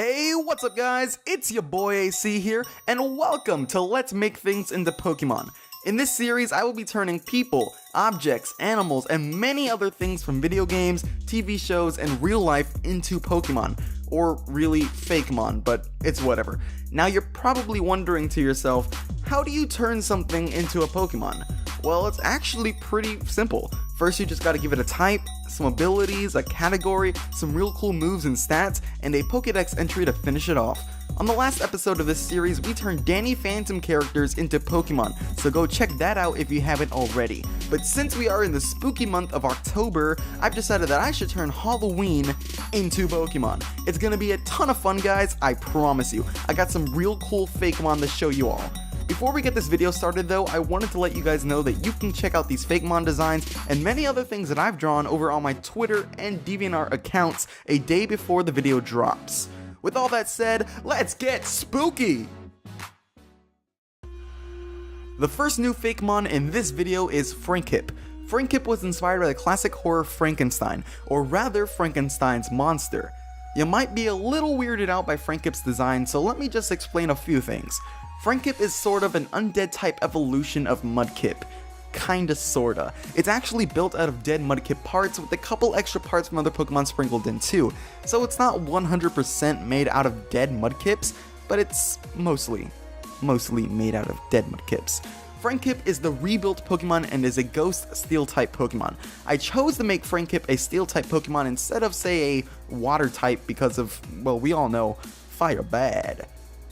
Hey, what's up guys? It's your boy AC here, and welcome to Let's Make Things into Pokemon. In this series, I will be turning people, objects, animals, and many other things from video games, TV shows, and real life into Pokemon. Or really, FAKEMON, but it's whatever. Now you're probably wondering to yourself, how do you turn something into a Pokemon? Well, it's actually pretty simple. First, you just gotta give it a type, some abilities, a category, some real cool moves and stats, and a Pokédex entry to finish it off. On the last episode of this series, we turned Danny Phantom characters into Pokemon, so go check that out if you haven't already. But since we are in the spooky month of October, I've decided that I should turn Halloween into Pokemon. It's gonna be a ton of fun, guys, I promise you. I got some real cool Fakemon to show you all. Before we get this video started though, I wanted to let you guys know that you can check out these Fakemon designs and many other things that I've drawn over on my Twitter and DeviantArt accounts a day before the video drops. With all that said, let's get spooky! The first new Fakemon in this video is Frankip. Frankip was inspired by the classic horror Frankenstein, or rather Frankenstein's monster. You might be a little weirded out by Frankip's design, so let me just explain a few things. Frankip is sort of an undead type evolution of Mudkip. Kinda sorta. It's actually built out of dead Mudkip parts with a couple extra parts from other Pokemon sprinkled in too, so it's not 100% made out of dead Mudkips, but it's mostly made out of dead Mudkips. Frankip is the rebuilt Pokemon and is a Ghost Steel type Pokemon. I chose to make Frankip a Steel type Pokemon instead of say a Water type because of, well, we all know, fire bad.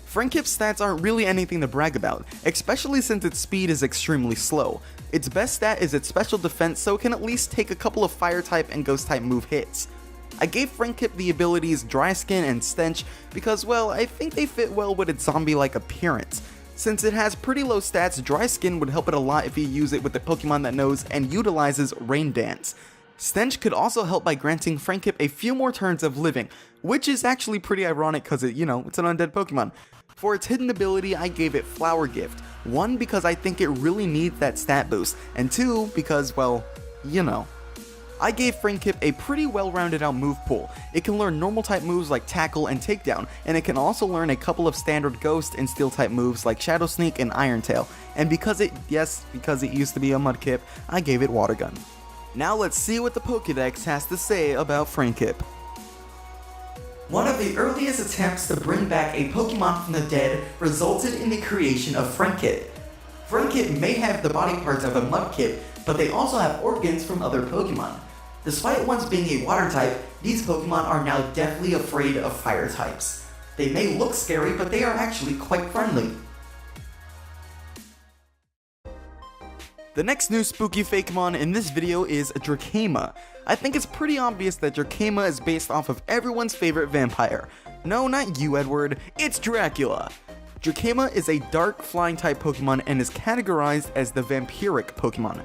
Frankip's stats aren't really anything to brag about, especially since its speed is extremely slow. Its best stat is its special defense, so it can at least take a couple of fire type and ghost type move hits. I gave Frankip the abilities Dry Skin and Stench because, well, I think they fit well with its zombie-like appearance. Since it has pretty low stats, Dry Skin would help it a lot if you use it with a Pokemon that knows and utilizes Rain Dance. Stench could also help by granting Frankip a few more turns of living, which is actually pretty ironic because it's an undead Pokemon. For its hidden ability, I gave it Flower Gift. 1, because I think it really needs that stat boost, and 2, because, well, I gave Frankip a pretty well-rounded out move pool. It can learn normal type moves like Tackle and Takedown, and it can also learn a couple of standard Ghost and Steel type moves like Shadow Sneak and Iron Tail. And because it used to be a Mudkip, I gave it Water Gun. Now let's see what the Pokédex has to say about Frankip. One of the earliest attempts to bring back a Pokemon from the dead resulted in the creation of Frankip. Frankip may have the body parts of a Mudkip, but they also have organs from other Pokemon. Despite once being a water type, these Pokemon are now deathly afraid of fire types. They may look scary, but they are actually quite friendly. The next new spooky Fakemon in this video is Dracaima. I think it's pretty obvious that Dracaima is based off of everyone's favorite vampire. No, not you, Edward, it's Dracula. Dracaima is a dark flying type Pokemon and is categorized as the vampiric Pokemon.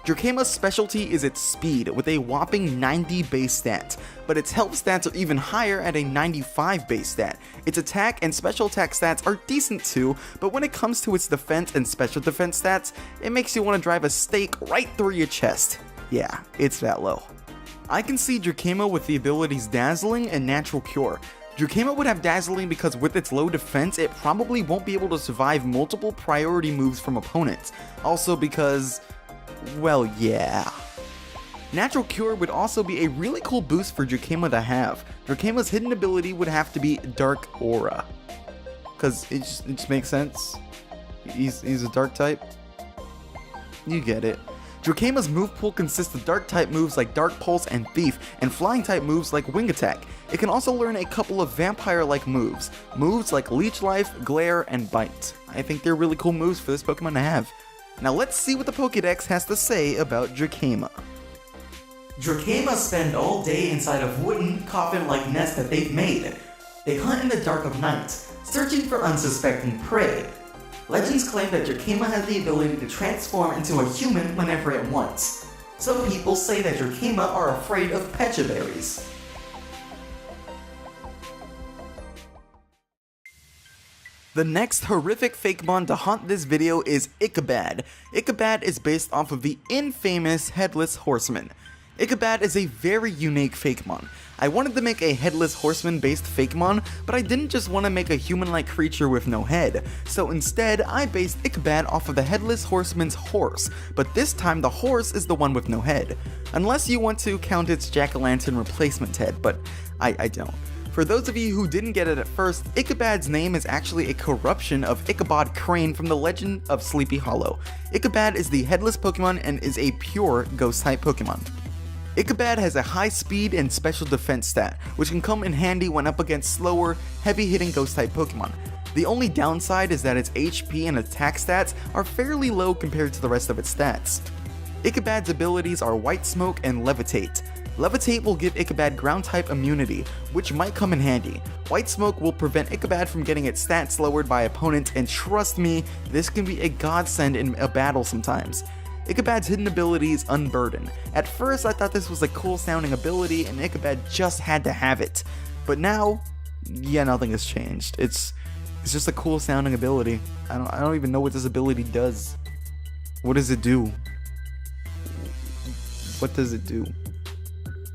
Dracaima's specialty is its speed with a whopping 90 base stat, but its health stats are even higher at a 95 base stat. Its attack and special attack stats are decent too, but when it comes to its defense and special defense stats, it makes you want to drive a stake right through your chest. Yeah, it's that low. I can see Dracaima with the abilities Dazzling and Natural Cure. Dracaima would have Dazzling because with its low defense, it probably won't be able to survive multiple priority moves from opponents. Also because, well, yeah. Natural Cure would also be a really cool boost for Dracaima to have. Dracaima's hidden ability would have to be Dark Aura. Cause it just makes sense. He's a dark type. You get it. Dracaima's move pool consists of dark type moves like Dark Pulse and Thief, and flying type moves like Wing Attack. It can also learn a couple of vampire-like moves. Moves like Leech Life, Glare, and Bite. I think they're really cool moves for this Pokemon to have. Now let's see what the Pokédex has to say about Dracaima. Dracaima spend all day inside of wooden, coffin-like nests that they've made. They hunt in the dark of night, searching for unsuspecting prey. Legends claim that Dracaima has the ability to transform into a human whenever it wants. Some people say that Dracaima are afraid of pecha berries. The next horrific Fakemon to haunt this video is Ichabod. Ichabod is based off of the infamous Headless Horseman. Ichabod is a very unique Fakemon. I wanted to make a headless horseman based Fakemon, but I didn't just want to make a human-like creature with no head, so instead I based Ichabod off of the headless horseman's horse, but this time the horse is the one with no head. Unless you want to count its jack-o'-lantern replacement head, but I don't. For those of you who didn't get it at first, Ichabod's name is actually a corruption of Ichabod Crane from the Legend of Sleepy Hollow. Ichabod is the headless Pokemon and is a pure Ghost-type Pokemon. Ichabod has a high speed and special defense stat, which can come in handy when up against slower, heavy-hitting Ghost-type Pokemon. The only downside is that its HP and attack stats are fairly low compared to the rest of its stats. Ichabod's abilities are White Smoke and Levitate. Levitate will give Ichabod ground-type immunity, which might come in handy. White Smoke will prevent Ichabod from getting its stats lowered by opponents, and trust me, this can be a godsend in a battle sometimes. Ichabod's hidden ability is Unburden. At first I thought this was a cool sounding ability and Ichabod just had to have it. But now, yeah, nothing has changed. It's just a cool sounding ability. I don't even know what this ability does. What does it do? What does it do?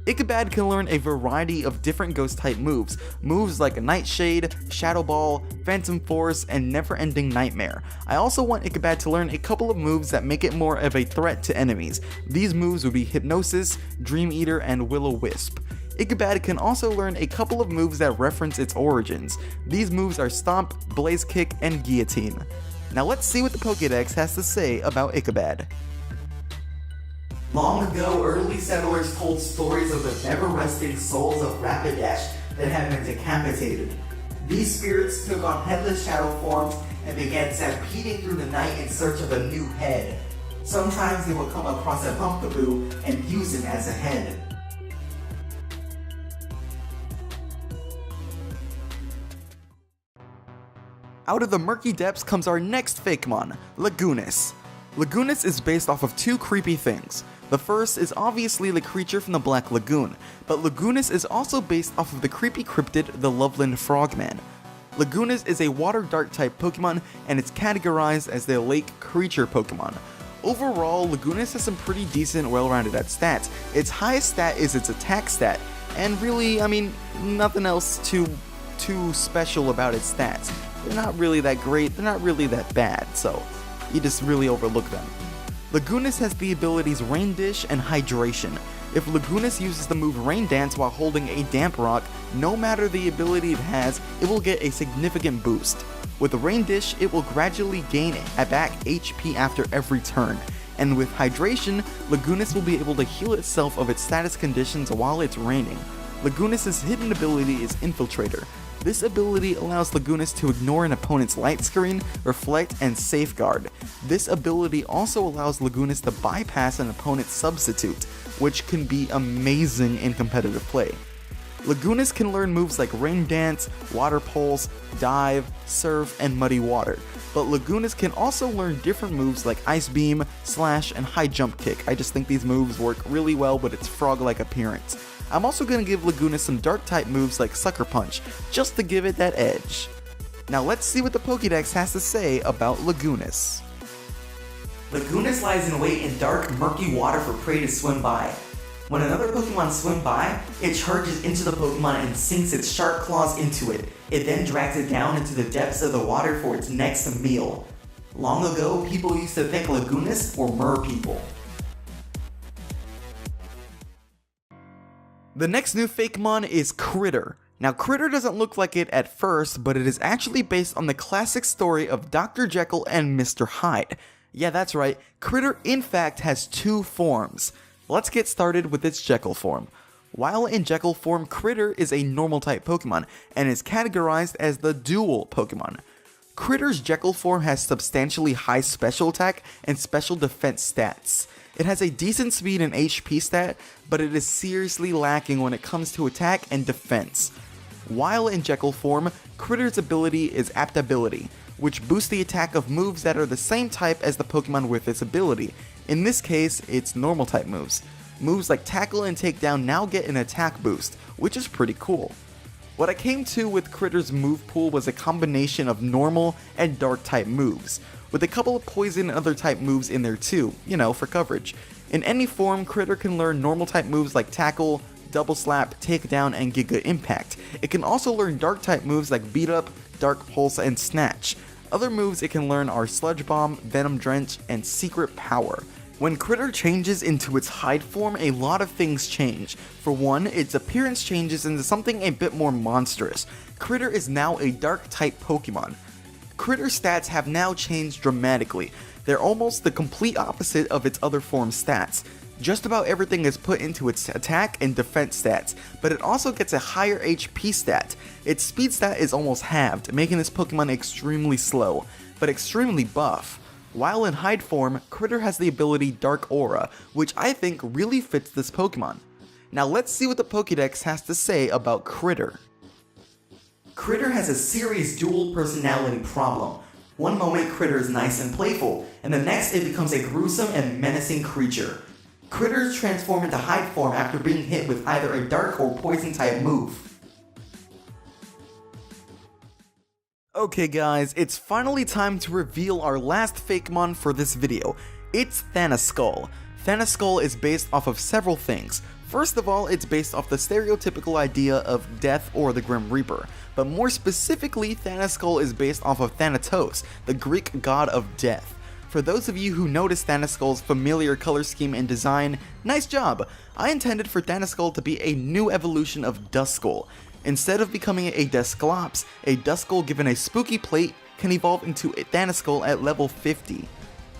Ichabod can learn a variety of different Ghost-type moves. Moves like Nightshade, Shadow Ball, Phantom Force, and Never Ending Nightmare. I also want Ichabod to learn a couple of moves that make it more of a threat to enemies. These moves would be Hypnosis, Dream Eater, and Will-O-Wisp. Ichabod can also learn a couple of moves that reference its origins. These moves are Stomp, Blaze Kick, and Guillotine. Now let's see what the Pokédex has to say about Ichabod. Long ago, early settlers told stories of the never-resting souls of Rapidash that had been decapitated. These spirits took on headless shadow forms and began stampeding through the night in search of a new head. Sometimes they would come across a pumpkaboo and use him as a head. Out of the murky depths comes our next Fakemon, Lagoonis. Lagoonis is based off of two creepy things. The first is obviously the creature from the Black Lagoon, but Lagoonis is also based off of the creepy cryptid, the Loveland Frogman. Lagoonis is a water dark type Pokemon and it's categorized as the lake creature Pokemon. Overall, Lagoonis has some pretty decent, well-rounded stats. Its highest stat is its attack stat, and really, nothing else too special about its stats. They're not really that great, they're not really that bad, so you just really overlook them. Lagoonis has the abilities Rain Dish and Hydration. If Lagoonis uses the move Rain Dance while holding a damp rock, no matter the ability it has, it will get a significant boost. With Rain Dish, it will gradually gain back HP after every turn. And with Hydration, Lagoonis will be able to heal itself of its status conditions while it's raining. Lagoonis' hidden ability is Infiltrator. This ability allows Lagoonis to ignore an opponent's light screen, reflect, and safeguard. This ability also allows Lagoonis to bypass an opponent's substitute, which can be amazing in competitive play. Lagoonis can learn moves like Rain Dance, Water Pulse, Dive, Surf, and Muddy Water, but Lagoonis can also learn different moves like Ice Beam, Slash, and High Jump Kick. I just think these moves work really well with its frog-like appearance. I'm also going to give Lagoonis some dark-type moves like Sucker Punch, just to give it that edge. Now let's see what the Pokédex has to say about Lagoonis. Lagoonis lies in wait in dark, murky water for prey to swim by. When another Pokemon swims by, it charges into the Pokemon and sinks its sharp claws into it. It then drags it down into the depths of the water for its next meal. Long ago, people used to think Lagoonis were mer people. The next new Fakemon is Kritter. Now Kritter doesn't look like it at first, but it is actually based on the classic story of Dr. Jekyll and Mr. Hyde. Yeah, that's right, Kritter in fact has two forms. Let's get started with its Jekyll form. While in Jekyll form, Kritter is a normal type Pokemon, and is categorized as the dual Pokemon. Kritter's Jekyll form has substantially high special attack and special defense stats. It has a decent speed and HP stat, but it is seriously lacking when it comes to attack and defense. While in Jekyll form, Kritter's ability is Adaptability, which boosts the attack of moves that are the same type as the Pokemon with its ability. In this case, it's normal type moves. Moves like Tackle and Takedown now get an attack boost, which is pretty cool. What I came to with Kritter's move pool was a combination of normal and dark type moves, with a couple of poison and other type moves in there too, for coverage. In any form, Kritter can learn normal type moves like Tackle, Double Slap, Takedown, and Giga Impact. It can also learn dark type moves like Beat Up, Dark Pulse, and Snatch. Other moves it can learn are Sludge Bomb, Venom Drench, and Secret Power. When Kritter changes into its hide form, a lot of things change. For one, its appearance changes into something a bit more monstrous. Kritter is now a dark type Pokemon. Kritter's stats have now changed dramatically. They're almost the complete opposite of its other form stats. Just about everything is put into its attack and defense stats, but it also gets a higher HP stat. Its speed stat is almost halved, making this Pokemon extremely slow, but extremely buff. While in hide form, Kritter has the ability Dark Aura, which I think really fits this Pokemon. Now let's see what the Pokédex has to say about Kritter. Kritter has a serious dual personality problem. One moment Kritter is nice and playful, and the next it becomes a gruesome and menacing creature. Critters transform into hide form after being hit with either a dark or poison type move. Okay guys, it's finally time to reveal our last FAKEMON for this video. It's Thanaskull. Thanaskull is based off of several things. First of all, it's based off the stereotypical idea of death or the Grim Reaper, but more specifically, Thanaskull is based off of Thanatos, the Greek god of death. For those of you who noticed Thanaskull's familiar color scheme and design, nice job! I intended for Thanaskull to be a new evolution of Duskull. Instead of becoming a Duskull given a spooky plate can evolve into a Thanaskull at level 50.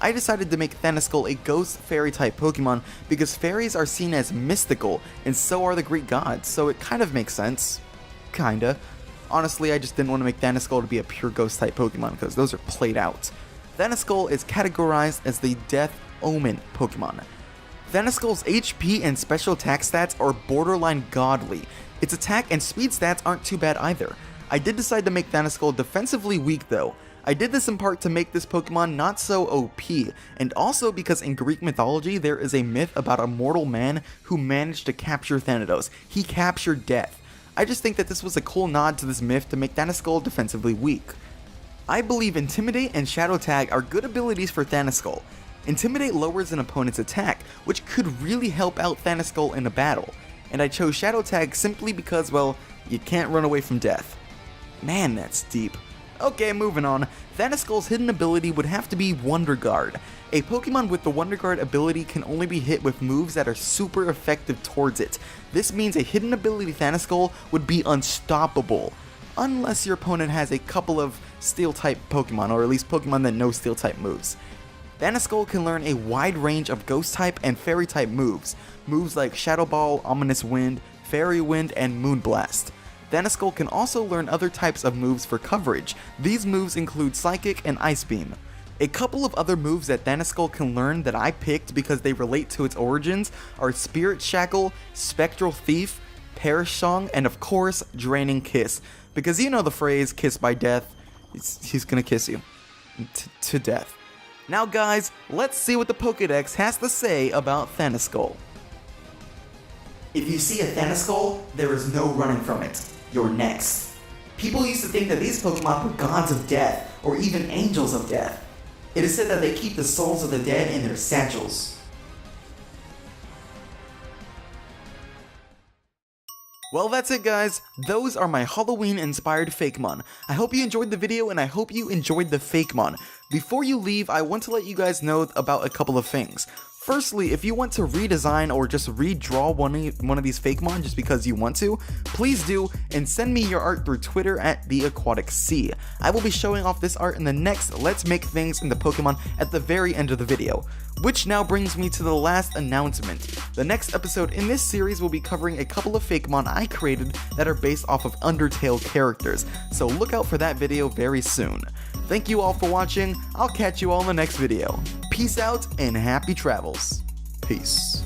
I decided to make Thanaskull a ghost fairy type Pokemon because fairies are seen as mystical and so are the Greek gods, so it kind of makes sense. Kinda. Honestly, I just didn't want to make Thanaskull to be a pure ghost type Pokemon because those are played out. Thanaskull is categorized as the Death Omen Pokemon. Thanaskull's HP and special attack stats are borderline godly. Its attack and speed stats aren't too bad either. I did decide to make Thanaskull defensively weak though. I did this in part to make this Pokemon not so OP, and also because in Greek mythology there is a myth about a mortal man who managed to capture Thanatos. He captured death. I just think that this was a cool nod to this myth to make Thanaskull defensively weak. I believe Intimidate and Shadow Tag are good abilities for Thanaskull. Intimidate lowers an opponent's attack, which could really help out Thanaskull in a battle. And I chose Shadow Tag simply because, well, you can't run away from death. Man, that's deep. Okay, moving on. Thanaskull's hidden ability would have to be Wonder Guard. A Pokemon with the Wonder Guard ability can only be hit with moves that are super effective towards it. This means a hidden ability Thanaskull would be unstoppable. Unless your opponent has a couple of Steel-type Pokemon, or at least Pokemon that know Steel-type moves. Thanaskull can learn a wide range of Ghost-type and Fairy-type moves. Moves like Shadow Ball, Ominous Wind, Fairy Wind, and Moonblast. Thanaskull can also learn other types of moves for coverage. These moves include Psychic and Ice Beam. A couple of other moves that Thanaskull can learn that I picked because they relate to its origins are Spirit Shackle, Spectral Thief, Perish Song, and of course, Draining Kiss. Because you know the phrase, kiss by death, he's gonna kiss you. To death. Now guys, let's see what the Pokédex has to say about Thanaskull. If you see a Thanaskull, there is no running from it. You're next. People used to think that these Pokemon were gods of death, or even angels of death. It is said that they keep the souls of the dead in their satchels. Well, that's it guys. Those are my Halloween-inspired FAKEMON. I hope you enjoyed the video and I hope you enjoyed the FAKEMON. Before you leave, I want to let you guys know about a couple of things. Firstly, if you want to redesign or just redraw one of these FAKEMON just because you want to, please do, and send me your art through Twitter at TheAquaticSea. I will be showing off this art in the next Let's Make Things in the Pokemon at the very end of the video. Which now brings me to the last announcement. The next episode in this series will be covering a couple of FAKEMON I created that are based off of Undertale characters, so look out for that video very soon. Thank you all for watching, I'll catch you all in the next video. Peace out and happy travels. Peace.